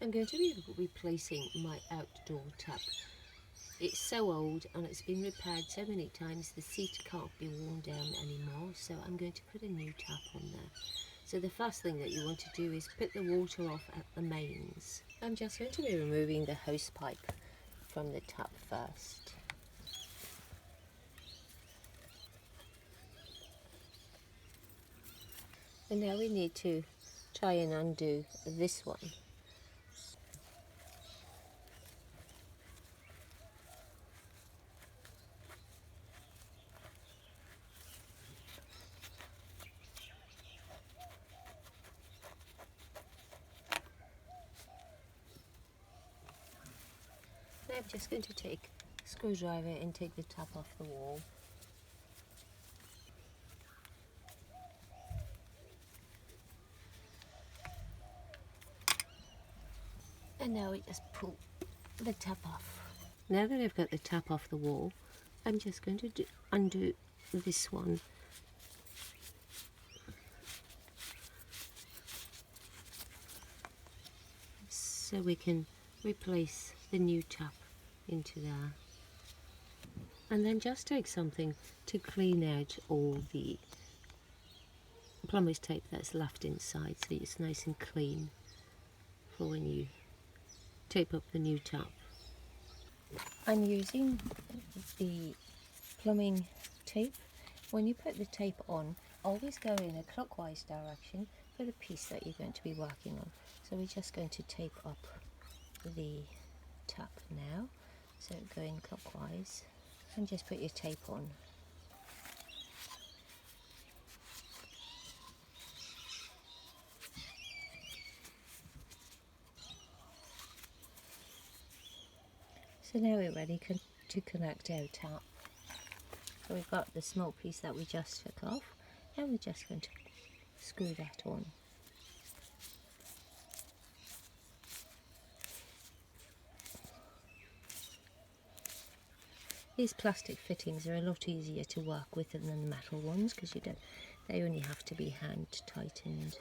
I'm going to be replacing my outdoor tap. It's so old and it's been repaired so many times the seat can't be worn down anymore, so I'm going to put a new tap on there. So the first thing that you want to do is put the water off at the mains. I'm just going to be removing the hose pipe from the tap first. And now we need to try and undo this one. Now I'm just going to take a screwdriver and take the tap off the wall. And now we just pull the tap off. Now that I've got the tap off the wall, I'm just going to undo this one. So we can replace the new tap into there. And then just take something to clean out all the plumber's tape that's left inside, so it's nice and clean for when you tape up the new tap. I'm using the plumbing tape. When you put the tape on, always go in a clockwise direction for the piece that you're going to be working on. So we're just going to tape up the tap now. So go in clockwise and just put your tape on. So now we're ready to connect our tap. So we've got the small piece that we just took off, and we're just going to screw that on. These plastic fittings are a lot easier to work with than the metal ones, because they only have to be hand tightened.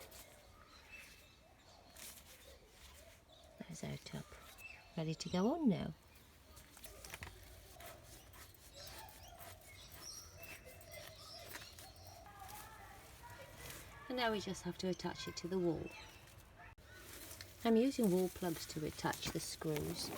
There's our tap, ready to go on now. And now we just have to attach it to the wall. I'm using wall plugs to attach the screws.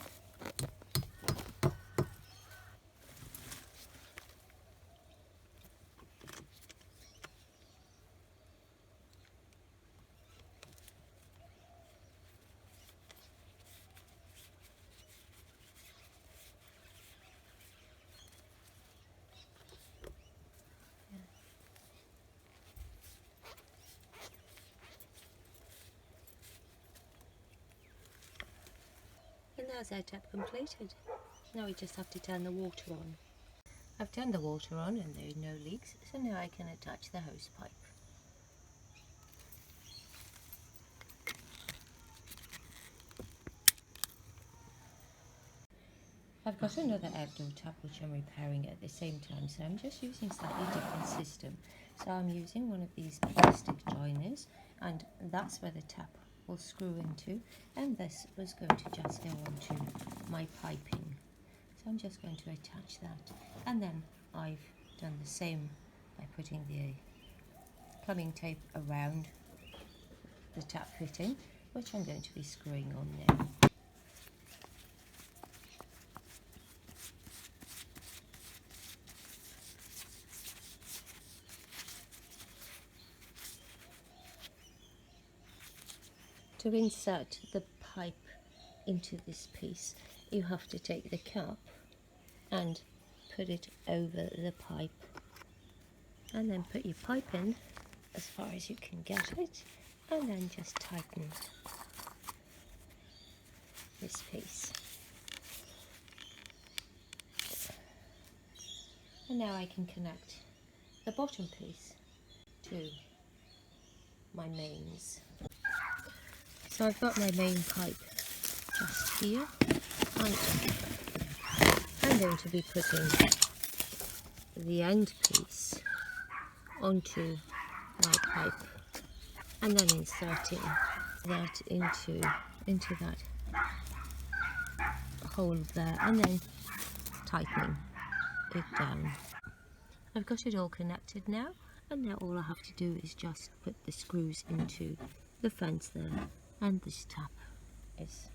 And that's our tap completed. Now we just have to turn the water on. I've turned the water on and there are no leaks, so now I can attach the hose pipe. I've got another outdoor tap which I'm repairing at the same time, so I'm just using a slightly different system. So I'm using one of these plastic joiners, and that's where the tap will screw into, and this was going to just go onto my piping. So I'm just going to attach that, and then I've done the same by putting the plumbing tape around the tap fitting, which I'm going to be screwing on now. To insert the pipe into this piece, you have to take the cap and put it over the pipe, and then put your pipe in as far as you can get it, and then just tighten this piece. And now I can connect the bottom piece to my mains. So I've got my main pipe just here, and I'm going to be putting the end piece onto my pipe and then inserting that into that hole there and then tightening it down. I've got it all connected now, and now all I have to do is just put the screws into the fence there, and this tap is